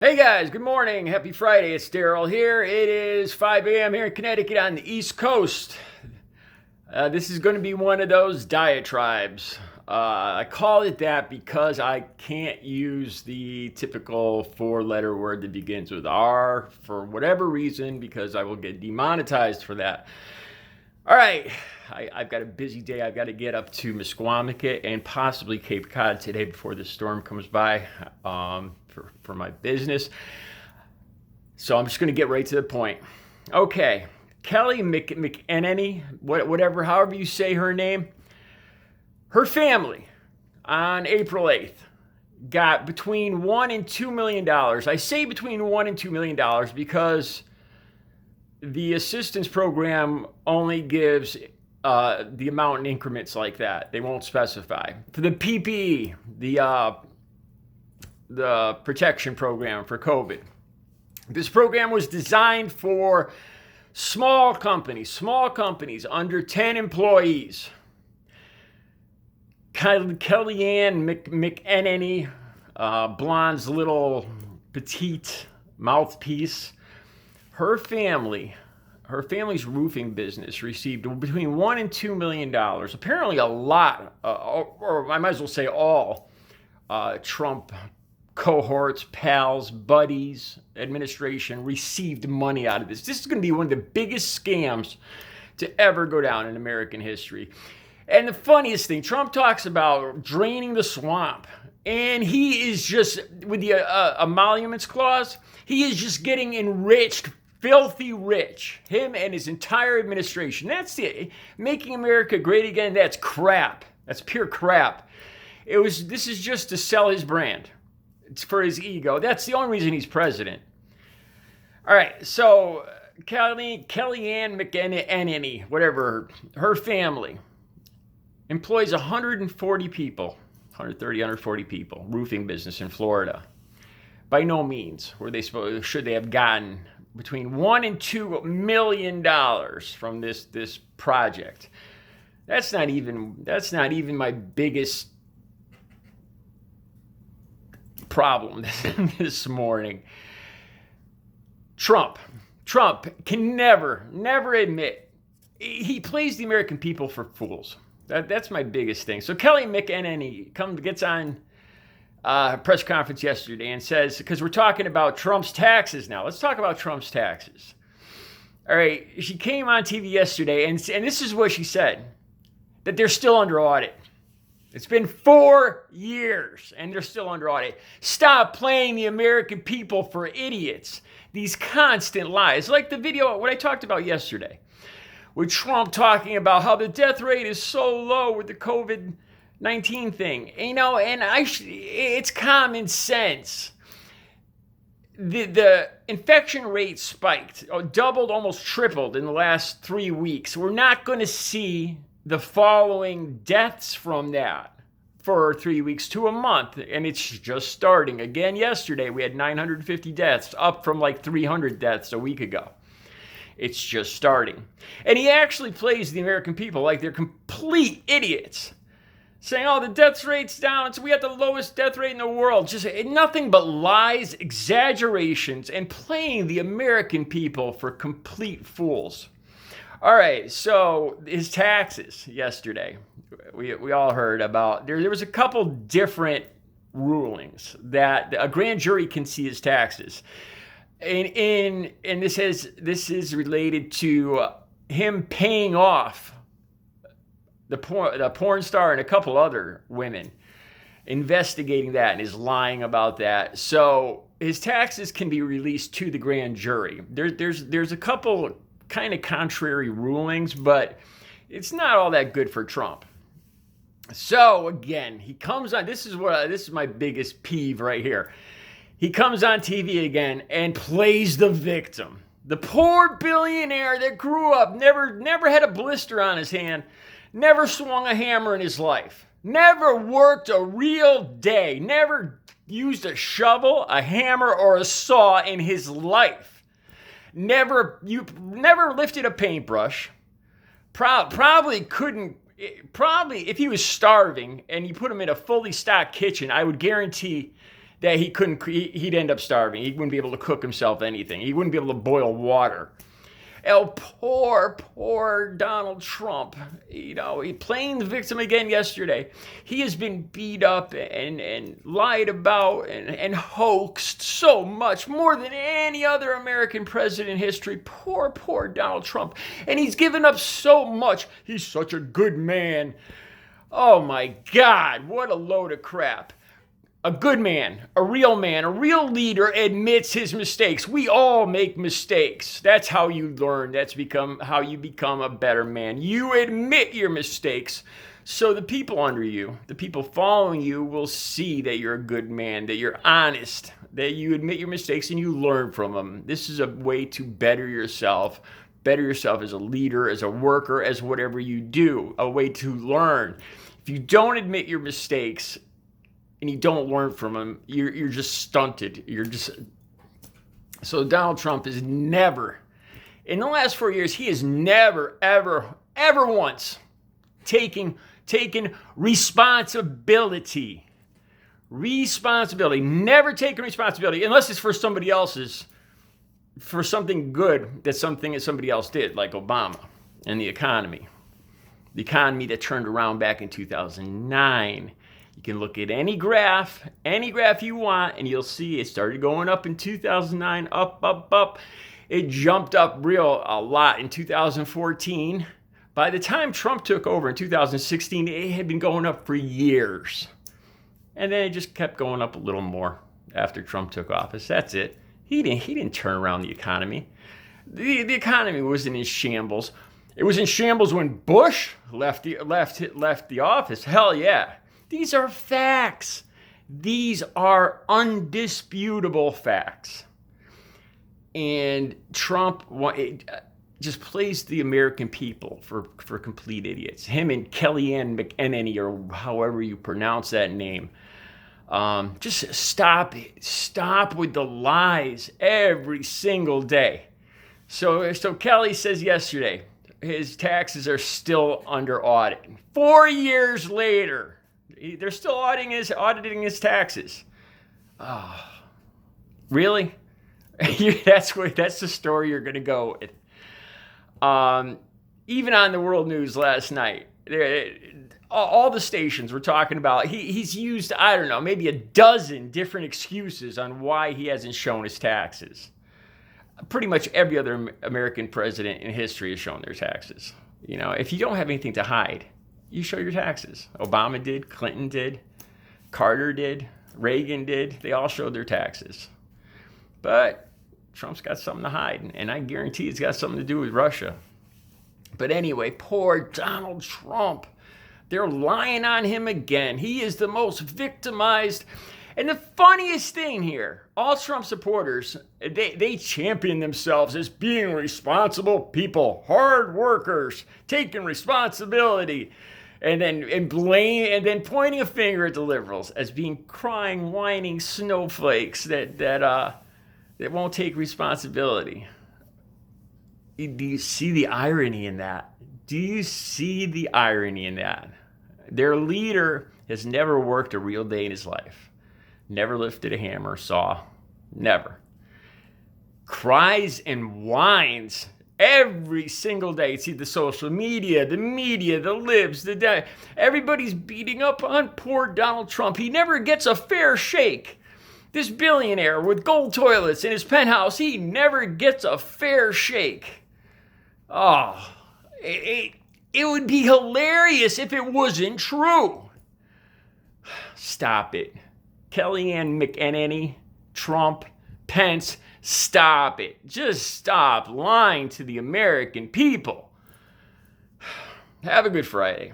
Hey guys, good morning. Happy Friday. It's Daryl here. It is 5 a.m. here in Connecticut on the East Coast. This is going to be one of those diatribes. I call it that because I can't use the typical four-letter word that begins with R for whatever reason, because I will get demonetized for that. All right, I've got a busy day. I've got to get up to Misquamicut and possibly Cape Cod today before the storm comes by for my business. So I'm just going to get right to the point. Okay, Kelly McEnany, whatever, however you say her name, her family on April 8th got between $1 and $2 million. I say between $1 and $2 million because the assistance program only gives the amount in increments like that. They won't specify. For the PPE, the protection program for COVID. This program was designed for small companies under 10 employees. Kellyanne McKenna, blonde's little petite mouthpiece, her family's roofing business received between $1 and $2 million. Apparently a lot, or I might as well say all, Trump cohorts, pals, buddies, administration received money out of this. This is going to be one of the biggest scams to ever go down in American history. And the funniest thing, Trump talks about draining the swamp. And he is just, with the emoluments clause, he is just getting enriched, filthy rich. Him and his entire administration. That's it. Making America great again, that's crap. That's pure crap. This is just to sell his brand. It's for his ego. That's the only reason he's president. All right, so Kellyanne McKenna, whatever, her family employs 140 people, 130, 140 people, roofing business in Florida. By no means should they have gotten between $1 and $2 million from this project. That's not even my biggest problem this morning. Trump can never admit he plays the American people for fools. That's my biggest thing. So Kelly McEnany gets on a press conference yesterday and says, because we're talking about Trump's taxes now. Let's talk about Trump's taxes. All right, she came on TV yesterday and this is what she said, that they're still under audit. It's been 4 years and they're still under audit. Stop playing the American people for idiots. These constant lies, like the video, what I talked about yesterday, with Trump talking about how the death rate is so low with the COVID-19 thing. It's common sense. The infection rate spiked, doubled, almost tripled in the last 3 weeks. We're not going to see the following deaths from that for 3 weeks to a month, and it's just starting. Again, yesterday we had 950 deaths, up from like 300 deaths a week ago. It's just starting. And he actually plays the American people like they're complete idiots, saying, oh, the death rate's down, so we have the lowest death rate in the world. Just nothing but lies, exaggerations, and playing the American people for complete fools. All right, so his taxes yesterday, we all heard about. There was a couple different rulings that a grand jury can see his taxes. And this is related to him paying off the porn star and a couple other women, investigating that, and is lying about that. So his taxes can be released to the grand jury. There's a couple kind of contrary rulings, but it's not all that good for Trump. So again, he comes on. This is my biggest peeve right here. He comes on TV again and plays the victim. The poor billionaire that grew up, never had a blister on his hand, never swung a hammer in his life, never worked a real day, never used a shovel, a hammer, or a saw in his life. Never lifted a paintbrush. Probably couldn't. Probably if he was starving and you put him in a fully stocked kitchen, I would guarantee that he'd end up starving. He wouldn't be able to cook himself anything. He wouldn't be able to boil water. Oh, poor Donald Trump. He playing the victim again yesterday. He has been beat up and lied about and hoaxed so much, more than any other American president in history. Poor Donald Trump. And he's given up so much. He's such a good man. Oh my God, what a load of crap. A good man, a real leader admits his mistakes. We all make mistakes. That's how you learn. That's how you become a better man. You admit your mistakes. So the people under you, the people following you will see that you're a good man, that you're honest, that you admit your mistakes and you learn from them. This is a way to better yourself as a leader, as a worker, as whatever you do, a way to learn. If you don't admit your mistakes, and you don't learn from them, you're just stunted. So Donald Trump is never, in the last 4 years, he has never, ever once taken responsibility. Never taken responsibility, unless it's for somebody else's, for something good, that's something that somebody else did, like Obama and the economy. The economy that turned around back in 2009. You can look at any graph you want, and you'll see it started going up in 2009, up. It jumped up a lot in 2014. By the time Trump took over in 2016, it had been going up for years. And then it just kept going up a little more after Trump took office. That's it. He didn't turn around the economy. The economy wasn't in shambles. It was in shambles when Bush left the office. Hell yeah. These are facts. These are undisputable facts. And Trump just plays the American people for complete idiots. Him and Kellyanne McKenna, or however you pronounce that name. Just stop it. Stop with the lies every single day. So Kelly says yesterday, his taxes are still under audit. 4 years later, they're still auditing his taxes. Oh, really? That's the story you're going to go with. Even on the world news last night, all the stations were talking about he's used, I don't know, maybe a dozen different excuses on why he hasn't shown his taxes. Pretty much every other American president in history has shown their taxes. If you don't have anything to hide, you show your taxes. Obama did, Clinton did, Carter did, Reagan did. They all showed their taxes. But Trump's got something to hide, and I guarantee it's got something to do with Russia. But anyway, poor Donald Trump. They're lying on him again. He is the most victimized. And the funniest thing here, all Trump supporters, they champion themselves as being responsible people, hard workers, taking responsibility, and then pointing a finger at the liberals as being crying, whining snowflakes that won't take responsibility. Do you see the irony in that? Their leader has never worked a real day in his life. Never lifted a hammer, saw. Never. Cries and whines every single day. See the social media, the libs, everybody's beating up on poor Donald Trump. He never gets a fair shake. This billionaire with gold toilets in his penthouse, he never gets a fair shake. Oh, it would be hilarious if it wasn't true. Stop it. Kellyanne McKenna, Trump, Pence, stop it. Just stop lying to the American people. Have a good Friday.